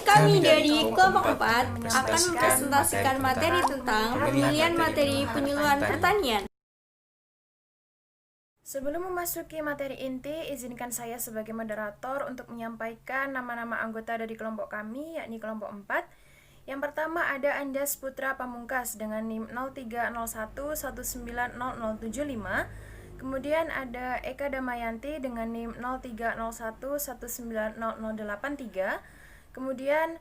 Kami dari kelompok 4 akan mempresentasikan materi tentang pemilihan materi penyuluhan pertanian. Sebelum memasuki materi inti, izinkan saya sebagai moderator untuk menyampaikan nama-nama anggota dari kelompok kami, yakni kelompok 4. Yang pertama ada Anjas Putra Pamungkas dengan NIM 0301190075. Kemudian ada Eka Damayanti dengan NIM 0301190083. Kemudian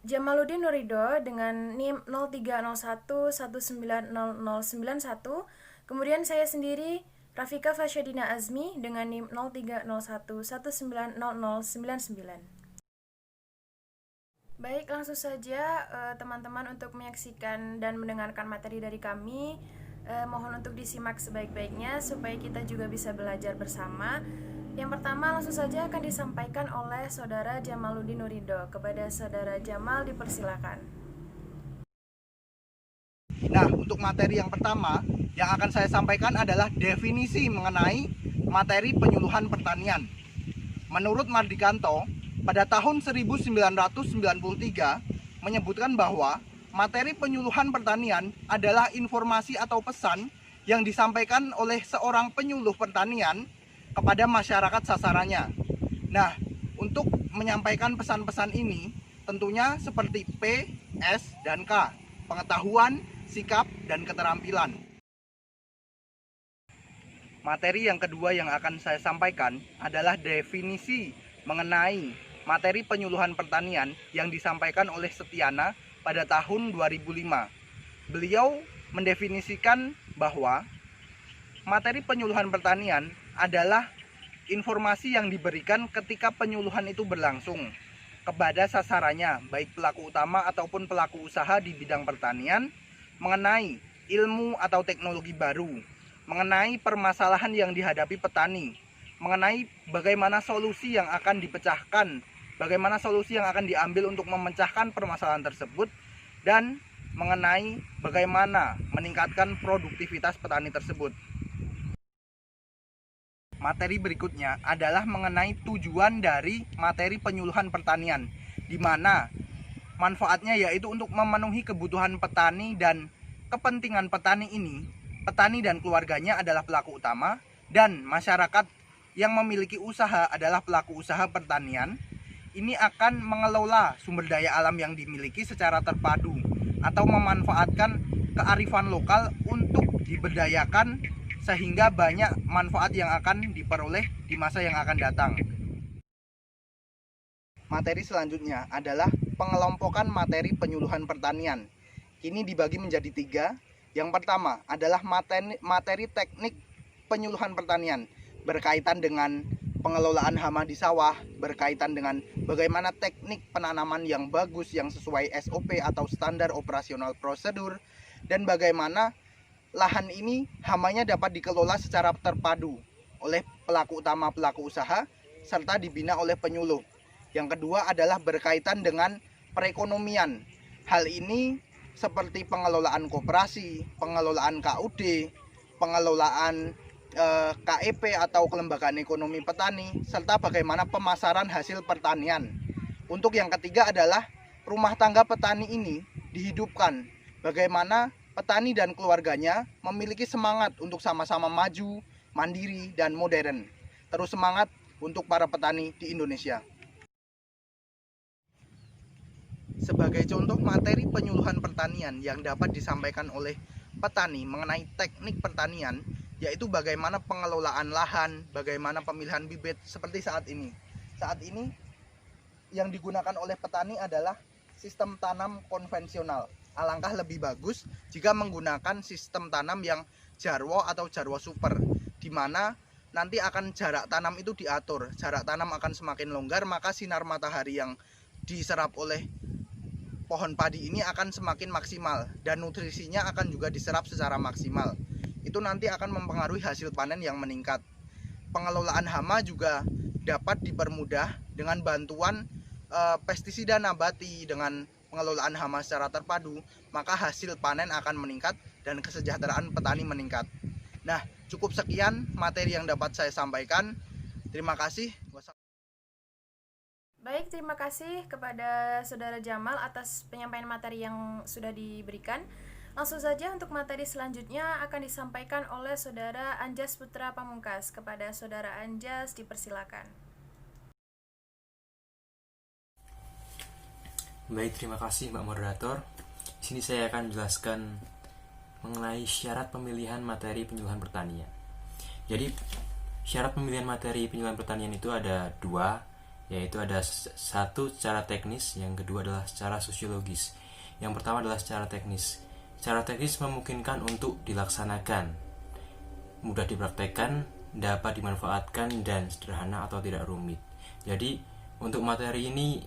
Jamaluddin Nurido dengan NIM 0301190091. Kemudian saya sendiri Rafika Fasyadina Azmi dengan NIM 0301190099. Baik, langsung saja teman-teman untuk menyaksikan dan mendengarkan materi dari kami. Mohon untuk disimak sebaik-baiknya supaya kita juga bisa belajar bersama. Yang pertama langsung saja akan disampaikan oleh Saudara Jamaluddin Nurido. Kepada Saudara Jamal dipersilakan. Nah, untuk materi yang pertama yang akan saya sampaikan adalah definisi mengenai materi penyuluhan pertanian. Menurut Mardikanto, pada tahun 1993 menyebutkan bahwa materi penyuluhan pertanian adalah informasi atau pesan yang disampaikan oleh seorang penyuluh pertanian kepada masyarakat sasarannya. Nah, untuk menyampaikan pesan-pesan ini tentunya seperti P, S, dan K, pengetahuan, sikap, dan keterampilan. Materi yang kedua yang akan saya sampaikan adalah definisi mengenai materi penyuluhan pertanian yang disampaikan oleh Setiana pada tahun 2005. Beliau mendefinisikan bahwa materi penyuluhan pertanian adalah informasi yang diberikan ketika penyuluhan itu berlangsung kepada sasarannya, baik pelaku utama ataupun pelaku usaha di bidang pertanian, mengenai ilmu atau teknologi baru, mengenai permasalahan yang dihadapi petani, mengenai bagaimana solusi yang akan dipecahkan, bagaimana solusi yang akan diambil untuk memecahkan permasalahan tersebut, dan mengenai bagaimana meningkatkan produktivitas petani tersebut. Materi berikutnya adalah mengenai tujuan dari materi penyuluhan pertanian, di mana manfaatnya yaitu untuk memenuhi kebutuhan petani dan kepentingan petani ini. Petani dan keluarganya adalah pelaku utama, dan masyarakat yang memiliki usaha adalah pelaku usaha pertanian. Ini akan mengelola sumber daya alam yang dimiliki secara terpadu atau memanfaatkan kearifan lokal untuk diberdayakan sehingga banyak manfaat yang akan diperoleh di masa yang akan datang. Materi selanjutnya adalah pengelompokan materi penyuluhan pertanian. Ini dibagi menjadi 3. Yang pertama adalah materi teknik penyuluhan pertanian berkaitan dengan pengelolaan hama di sawah, berkaitan dengan bagaimana teknik penanaman yang bagus yang sesuai SOP atau standar operasional prosedur, dan bagaimana lahan ini hamanya dapat dikelola secara terpadu oleh pelaku utama pelaku usaha serta dibina oleh penyuluh. Yang kedua adalah berkaitan dengan perekonomian. Hal ini seperti pengelolaan koperasi, pengelolaan KUD, pengelolaan KEP atau kelembagaan ekonomi petani, serta bagaimana pemasaran hasil pertanian. Untuk yang ketiga adalah rumah tangga petani ini dihidupkan, bagaimana petani dan keluarganya memiliki semangat untuk sama-sama maju, mandiri, dan modern. Terus semangat untuk para petani di Indonesia. Sebagai contoh materi penyuluhan pertanian yang dapat disampaikan oleh petani mengenai teknik pertanian, yaitu bagaimana pengelolaan lahan, bagaimana pemilihan bibit seperti saat ini. Saat ini yang digunakan oleh petani adalah sistem tanam konvensional. Alangkah lebih bagus jika menggunakan sistem tanam yang jarwo atau jarwo super, di mana nanti akan jarak tanam itu diatur. Jarak tanam akan semakin longgar, maka sinar matahari yang diserap oleh pohon padi ini akan semakin maksimal, dan nutrisinya akan juga diserap secara maksimal. Itu nanti akan mempengaruhi hasil panen yang meningkat. Pengelolaan hama juga dapat dipermudah dengan bantuan pestisida nabati. Dengan pengelolaan hama secara terpadu, maka hasil panen akan meningkat dan kesejahteraan petani meningkat. Nah, cukup sekian materi yang dapat saya sampaikan. Terima kasih. Baik, terima kasih kepada Saudara Jamal atas penyampaian materi yang sudah diberikan. Langsung saja untuk materi selanjutnya akan disampaikan oleh Saudara Anjas Putra Pamungkas. Kepada Saudara Anjas dipersilakan. Baik, terima kasih Mbak Moderator. Di sini saya akan menjelaskan mengenai syarat pemilihan materi penyuluhan pertanian. Jadi, syarat pemilihan materi penyuluhan pertanian itu ada dua, yaitu ada satu secara teknis, yang kedua adalah secara sosiologis. Yang pertama adalah secara teknis. Secara teknis memungkinkan untuk dilaksanakan, mudah dipraktekkan, dapat dimanfaatkan, dan sederhana atau tidak rumit. Jadi, untuk materi ini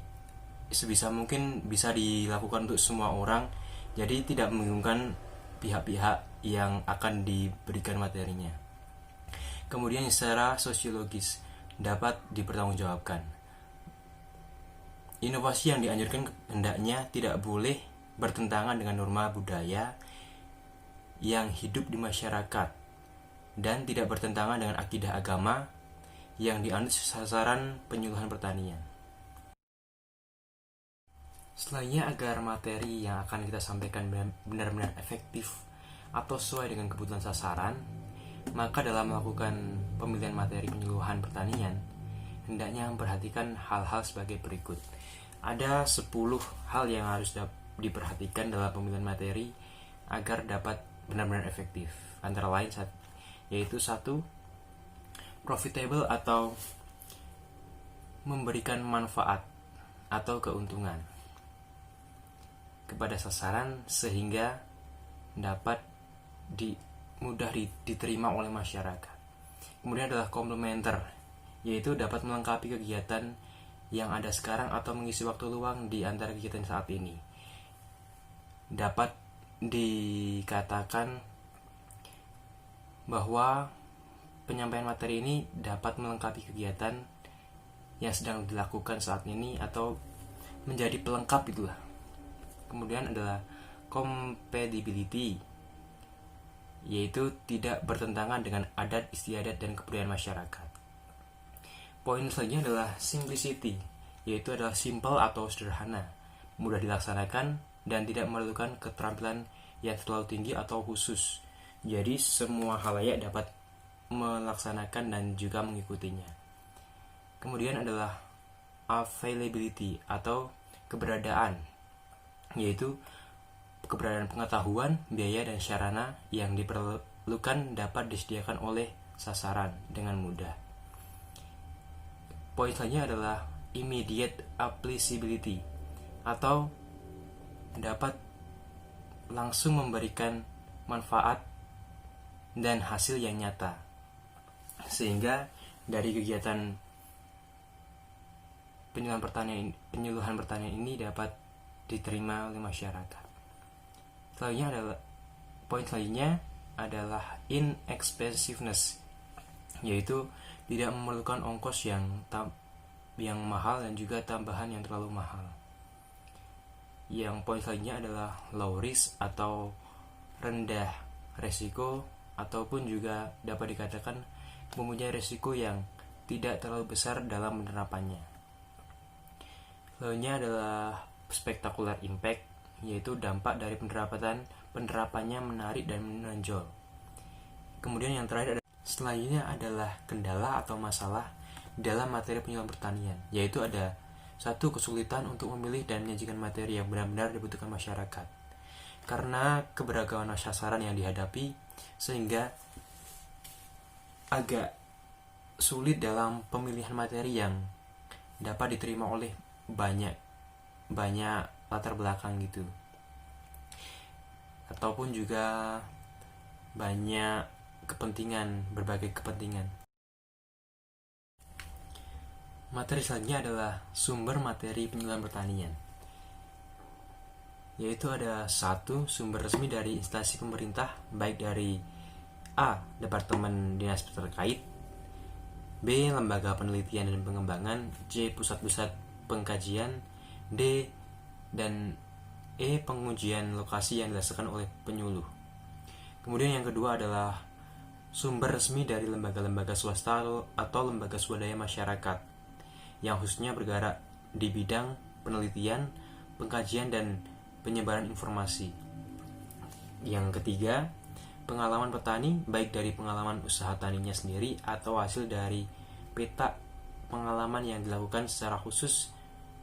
sebisa mungkin bisa dilakukan untuk semua orang, jadi tidak membingungkan pihak-pihak yang akan diberikan materinya. Kemudian secara sosiologis dapat dipertanggungjawabkan. Inovasi yang dianjurkan hendaknya tidak boleh bertentangan dengan norma budaya yang hidup di masyarakat dan tidak bertentangan dengan akidah agama yang dianut sasaran penyuluhan pertanian. Setelahnya, agar materi yang akan kita sampaikan benar-benar efektif atau sesuai dengan kebutuhan sasaran, maka dalam melakukan pemilihan materi penyuluhan pertanian, hendaknya memperhatikan hal-hal sebagai berikut. Ada 10 hal yang harus diperhatikan dalam pemilihan materi agar dapat benar-benar efektif. Antara lain yaitu 1. Profitable atau memberikan manfaat atau keuntungan kepada sasaran sehingga dapat mudah diterima oleh masyarakat. Kemudian adalah komplementer, yaitu dapat melengkapi kegiatan yang ada sekarang atau mengisi waktu luang di antara kegiatan saat ini. Dapat dikatakan bahwa penyampaian materi ini dapat melengkapi kegiatan yang sedang dilakukan saat ini atau menjadi pelengkap itulah. Kemudian adalah compatibility, yaitu tidak bertentangan dengan adat istiadat dan kebudayaan masyarakat. Poin selanjutnya adalah simplicity, yaitu adalah simple atau sederhana, mudah dilaksanakan dan tidak memerlukan keterampilan yang terlalu tinggi atau khusus. Jadi semua halayak dapat melaksanakan dan juga mengikutinya. Kemudian adalah availability atau keberadaan, yaitu keberadaan pengetahuan, biaya, dan sarana yang diperlukan dapat disediakan oleh sasaran dengan mudah. Poin selanjutnya adalah immediate applicability atau dapat langsung memberikan manfaat dan hasil yang nyata, sehingga dari kegiatan penyuluhan pertanian ini dapat diterima oleh masyarakat. Poin selanjutnya adalah inexpensiveness, yaitu tidak memerlukan ongkos yang mahal dan juga tambahan yang terlalu mahal. Yang poin selanjutnya adalah low risk atau rendah resiko, ataupun juga dapat dikatakan mempunyai resiko yang tidak terlalu besar dalam penerapannya. Selanjutnya adalah spectacular impact, yaitu dampak dari penerapannya menarik dan menonjol. Kemudian yang terakhir selanjutnya adalah kendala atau masalah dalam materi penyuluhan pertanian, yaitu ada 1. Kesulitan untuk memilih dan menyajikan materi yang benar-benar dibutuhkan masyarakat karena keberagaman sasaran yang dihadapi, sehingga agak sulit dalam pemilihan materi yang dapat diterima oleh banyak latar belakang gitu, ataupun juga banyak berbagai kepentingan. Materi selanjutnya adalah sumber materi penyuluhan pertanian, yaitu ada 1. Sumber resmi dari instansi pemerintah, baik dari A. Departemen Dinas terkait, B. Lembaga penelitian dan pengembangan, C. Pusat-pusat pengkajian, D. dan E. Pengujian lokasi yang dirasakan oleh penyuluh. Kemudian yang kedua adalah sumber resmi dari lembaga-lembaga swasta atau lembaga swadaya masyarakat yang khususnya bergerak di bidang penelitian, pengkajian, dan penyebaran informasi. Yang ketiga, pengalaman petani baik dari pengalaman usaha taninya sendiri atau hasil dari peta pengalaman yang dilakukan secara khusus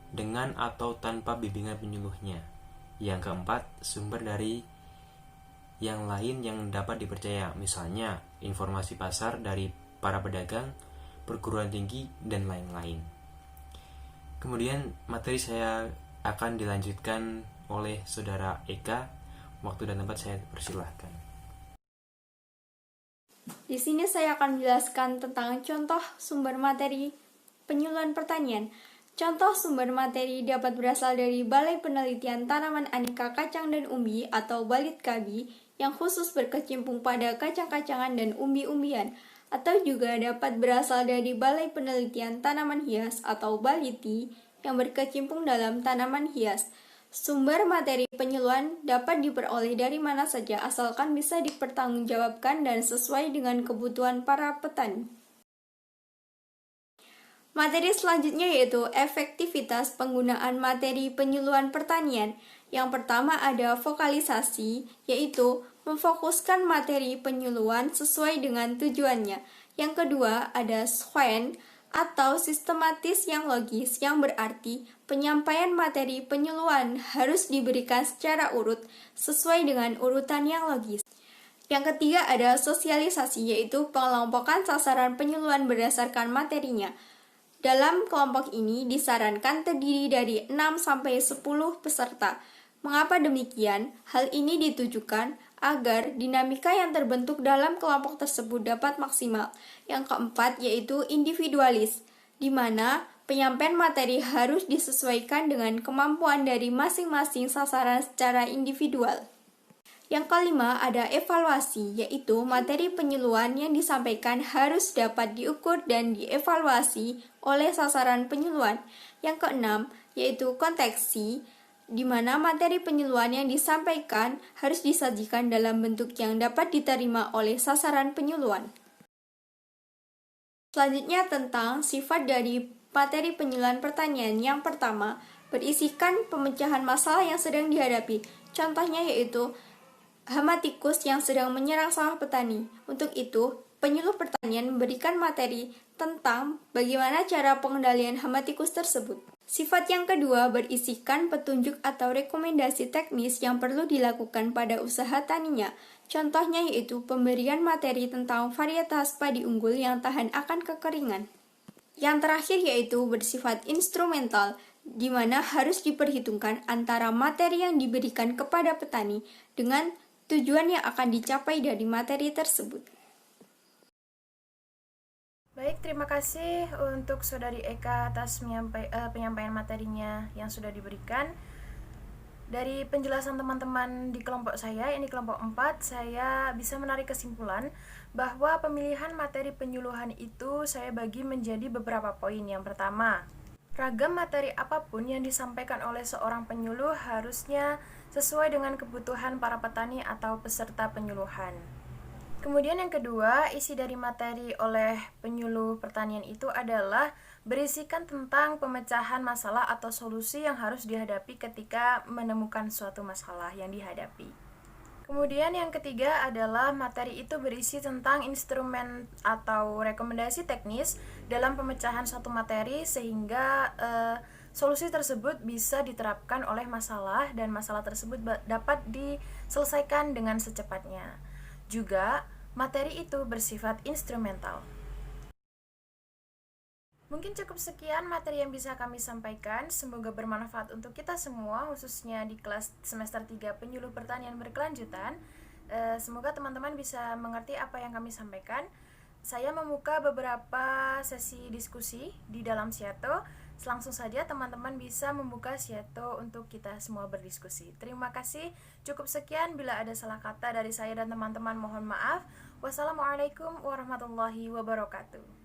dengan atau tanpa bimbingan penyuluhnya. Yang keempat, sumber dari yang lain yang dapat dipercaya, misalnya informasi pasar dari para pedagang, perguruan tinggi, dan lain-lain. Kemudian materi saya akan dilanjutkan oleh Saudara Eka. Waktu dan tempat saya persilahkan. Di sini saya akan menjelaskan tentang contoh sumber materi penyuluhan pertanian. Contoh sumber materi dapat berasal dari Balai Penelitian Tanaman Aneka Kacang dan Umbi atau Balitkabi yang khusus berkecimpung pada kacang-kacangan dan umbi-umbian, atau juga dapat berasal dari Balai Penelitian Tanaman Hias atau Baliti yang berkecimpung dalam tanaman hias. Sumber materi penyuluhan dapat diperoleh dari mana saja asalkan bisa dipertanggungjawabkan dan sesuai dengan kebutuhan para petani. Materi selanjutnya yaitu efektivitas penggunaan materi penyuluhan pertanian. Yang pertama ada vokalisasi, yaitu memfokuskan materi penyuluhan sesuai dengan tujuannya. Yang kedua ada sequence atau sistematis yang logis, yang berarti penyampaian materi penyuluhan harus diberikan secara urut sesuai dengan urutan yang logis. Yang ketiga ada sosialisasi, yaitu pengelompokan sasaran penyuluhan berdasarkan materinya. Dalam kelompok ini disarankan terdiri dari 6-10 peserta. Mengapa demikian? Hal ini ditujukan agar dinamika yang terbentuk dalam kelompok tersebut dapat maksimal. Yang keempat yaitu individualis, di mana penyampaian materi harus disesuaikan dengan kemampuan dari masing-masing sasaran secara individual. Yang kelima ada evaluasi, yaitu materi penyuluhan yang disampaikan harus dapat diukur dan dievaluasi oleh sasaran penyuluhan. Yang keenam yaitu konteksi, di mana materi penyuluhan yang disampaikan harus disajikan dalam bentuk yang dapat diterima oleh sasaran penyuluhan. Selanjutnya tentang sifat dari materi penyuluhan pertanian. Yang pertama, berisikan pemecahan masalah yang sedang dihadapi. Contohnya yaitu hama tikus yang sedang menyerang sawah petani. Untuk itu, penyuluh pertanian memberikan materi tentang bagaimana cara pengendalian hama tikus tersebut. Sifat yang kedua berisikan petunjuk atau rekomendasi teknis yang perlu dilakukan pada usaha taninya. Contohnya yaitu pemberian materi tentang varietas padi unggul yang tahan akan kekeringan. Yang terakhir yaitu bersifat instrumental, di mana harus diperhitungkan antara materi yang diberikan kepada petani dengan tujuan yang akan dicapai dari materi tersebut. Baik, terima kasih untuk Saudari Eka atas penyampaian materinya yang sudah diberikan. Dari penjelasan teman-teman di kelompok saya, ini kelompok 4, saya bisa menarik kesimpulan bahwa pemilihan materi penyuluhan itu saya bagi menjadi beberapa poin. Yang pertama, ragam materi apapun yang disampaikan oleh seorang penyuluh harusnya sesuai dengan kebutuhan para petani atau peserta penyuluhan. Kemudian yang kedua, isi dari materi oleh penyuluh pertanian itu adalah berisikan tentang pemecahan masalah atau solusi yang harus dihadapi ketika menemukan suatu masalah yang dihadapi. Kemudian yang ketiga adalah materi itu berisi tentang instrumen atau rekomendasi teknis dalam pemecahan suatu materi sehingga solusi tersebut bisa diterapkan oleh masalah dan masalah tersebut dapat diselesaikan dengan secepatnya. Juga, materi itu bersifat instrumental. Mungkin cukup sekian materi yang bisa kami sampaikan. Semoga bermanfaat untuk kita semua, khususnya di kelas semester 3 penyuluh pertanian berkelanjutan. Semoga teman-teman bisa mengerti apa yang kami sampaikan. Saya membuka beberapa sesi diskusi di dalam Siato. Langsung saja teman-teman bisa membuka Siato untuk kita semua berdiskusi. Terima kasih. Cukup sekian, bila ada salah kata dari saya dan teman-teman mohon maaf. Wassalamualaikum warahmatullahi wabarakatuh.